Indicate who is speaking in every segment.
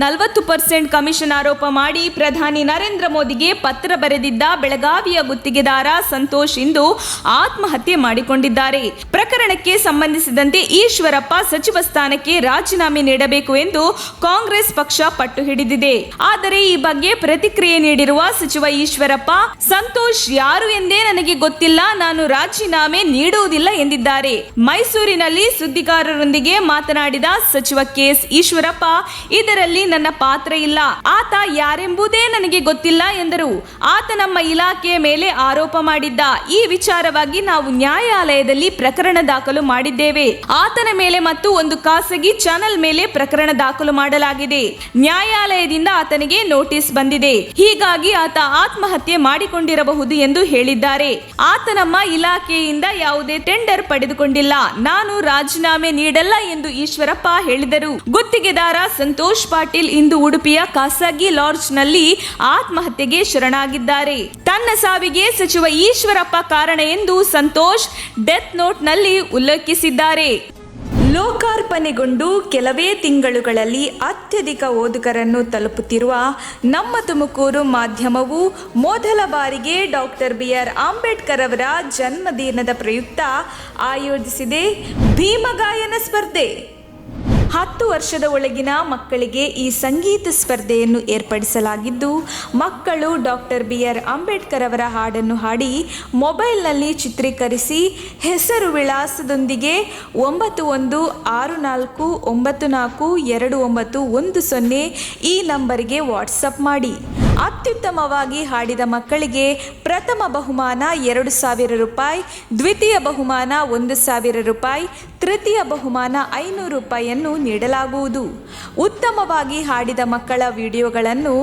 Speaker 1: 40% commission ಆರೋಪ ಮಾಡಿ ಪ್ರಧಾನಿ ನರೇಂದ್ರ ಮೋದಿಗೆ ಪತ್ರ ಬರೆದಿದ್ದ ಬೆಳಗಾವಿಯ ಗುತ್ತಿಗೆದಾರ ಸಂತೋಷ್ ಇಂದು ಆತ್ಮಹತ್ಯೆ ಮಾಡಿಕೊಂಡಿದ್ದಾರೆ. ಪ್ರಕರಣಕ್ಕೆ ಸಂಬಂಧಿಸಿದಂತೆ ಈಶ್ವರಪ್ಪ ಸಚಿವ ಸ್ಥಾನಕ್ಕೆ ರಾಜೀನಾಮೆ ನೀಡಬೇಕು ಎಂದು ಕಾಂಗ್ರೆಸ್ ಪಕ್ಷ ಪಟ್ಟು ಹಿಡಿದಿದೆ. ಆದರೆ ಈ ಬಗ್ಗೆ ಪ್ರತಿಕ್ರಿಯೆ ನೀಡಿರುವ ಸಚಿವ ಈಶ್ವರಪ್ಪ, ಸಂತೋಷ್ ಯಾರು ಎಂದೇ ನನಗೆ ಗೊತ್ತಿಲ್ಲ, ನಾನು ರಾಜೀನಾಮೆ ನೀಡುವುದಿಲ್ಲ ಎಂದಿದ್ದಾರೆ. ಮೈಸೂರಿನಲ್ಲಿ ಸುದ್ದಿಗಾರರೊಂದಿಗೆ ಮಾತನಾಡಿದ ಸಚಿವ ಕೆಎಸ್ ಈಶ್ವರಪ್ಪ, ಇದರಲ್ಲಿ ನನ್ನ ಪಾತ್ರ ಇಲ್ಲ, ಆತ ಯಾರೆಂಬುದೇ ನನಗೆ ಗೊತ್ತಿಲ್ಲ ಎಂದರು. ಆತ ನಮ್ಮ ಇಲಾಖೆಯ ಮೇಲೆ ಆರೋಪ ಮಾಡಿದ್ದ. ಈ ವಿಚಾರವಾಗಿ ನಾವು ನ್ಯಾಯಾಲಯದಲ್ಲಿ ಪ್ರಕರಣ ದಾಖಲು ಮಾಡಿದ್ದೇವೆ. ಆತನ ಮೇಲೆ ಮತ್ತು ಒಂದು ಖಾಸಗಿ ಚಾನೆಲ್ ಮೇಲೆ ಪ್ರಕರಣ ದಾಖಲು ಮಾಡಲಾಗಿದೆ. ನ್ಯಾಯಾಲಯದಿಂದ ಆತನಿಗೆ ನೋಟಿಸ್ ಬಂದಿದೆ. ಹೀಗಾಗಿ ಆತ ಆತ್ಮಹತ್ಯೆ ಮಾಡಿಕೊಂಡಿರಬಹುದು ಎಂದು ಹೇಳಿದ್ದಾರೆ. ಆತ ನಮ್ಮ ಇಲಾಖೆಯಿಂದ ಯಾವುದೇ ಟೆಂಡರ್ ಪಡೆದುಕೊಂಡಿಲ್ಲ. ನಾನು ರಾಜೀನಾಮೆ ನೀಡಲ್ಲ ಎಂದು ಈಶ್ವರಪ್ಪ ಹೇಳಿದರು. ಗುತ್ತಿಗೆದಾರ ಸಂತೋಷ್ ಪಾಟೀಲ್ ಇಂದು ಉಡುಪಿಯ ಖಾಸಗಿ ಲಾಡ್ಜ್ನಲ್ಲಿ ಆತ್ಮಹತ್ಯೆಗೆ ಶರಣಾಗಿದ್ದಾರೆ. ತನ್ನ ಸಾವಿಗೆ ಸಚಿವ ಈಶ್ವರಪ್ಪ ಕಾರಣ ಎಂದು ಸಂತೋಷ್ ಡೆತ್ ನೋಟ್ನಲ್ಲಿ ಉಲ್ಲೇಖಿಸಿದ್ದಾರೆ. ಲೋಕಾರ್ಪಣೆಗೊಂಡು ಕೆಲವೇ ತಿಂಗಳುಗಳಲ್ಲಿ ಅತ್ಯಧಿಕ ಓದುಗರನ್ನು ತಲುಪುತ್ತಿರುವ ನಮ್ಮ ತುಮಕೂರು ಮಾಧ್ಯಮವು ಮೊದಲ ಬಾರಿಗೆ ಡಾಕ್ಟರ್ ಬಿ.ಆರ್. ಅಂಬೇಡ್ಕರ್ ಅವರ ಜನ್ಮದಿನದ ಪ್ರಯುಕ್ತ ಆಯೋಜಿಸಿದೆ ಭೀಮಗಾಯನ ಸ್ಪರ್ಧೆ. 10 ವರ್ಷದ ಒಳಗಿನ ಮಕ್ಕಳಿಗೆ ಈ ಸಂಗೀತ ಸ್ಪರ್ಧೆಯನ್ನು ಏರ್ಪಡಿಸಲಾಗಿದ್ದು, ಮಕ್ಕಳು ಡಾಕ್ಟರ್ ಬಿ.ಆರ್. ಅಂಬೇಡ್ಕರ್ ಅವರ ಹಾಡನ್ನು ಹಾಡಿ ಮೊಬೈಲ್ನಲ್ಲಿ ಚಿತ್ರೀಕರಿಸಿ ಹೆಸರು ವಿಳಾಸದೊಂದಿಗೆ 9164942910 ಈ ನಂಬರಿಗೆ ವಾಟ್ಸಪ್ ಮಾಡಿ. ಅತ್ಯುತ್ತಮವಾಗಿ ಹಾಡಿದ ಮಕ್ಕಳಿಗೆ ಪ್ರಥಮ ಬಹುಮಾನ 2,000 ರೂಪಾಯಿ, ದ್ವಿತೀಯ ಬಹುಮಾನ 1,000 ರೂಪಾಯಿ, ತೃತೀಯ ಬಹುಮಾನ 500 ರೂಪಾಯಿಯನ್ನು ನೀಡಲಾಗುವುದು. ಉತ್ತಮವಾಗಿ ಹಾಡಿದ ಮಕ್ಕಳ ವಿಡಿಯೋಗಳನ್ನು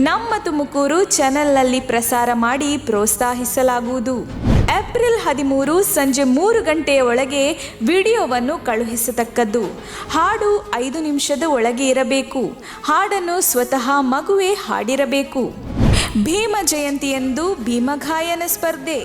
Speaker 1: ನಮ್ಮ ತುಮಕೂರು ಚಾನೆಲ್ನಲ್ಲಿ ಪ್ರಸಾರ ಮಾಡಿ ಪ್ರೋತ್ಸಾಹಿಸಲಾಗುವುದು. ಏಪ್ರಿಲ್ 13 ಸಂಜೆ 3 ಗಂಟೆಯ ಒಳಗೆ ವಿಡಿಯೋವನ್ನು ಕಳುಹಿಸತಕ್ಕದ್ದು. ಹಾಡು 5 ನಿಮಿಷದ ಒಳಗೆ ಇರಬೇಕು. ಹಾಡನ್ನು ಸ್ವತಃ ಮಗುವೇ ಹಾಡಿರಬೇಕು. ಭೀಮ ಜಯಂತಿಯಂದು ಭೀಮಗಾಯನ ಸ್ಪರ್ಧೆ.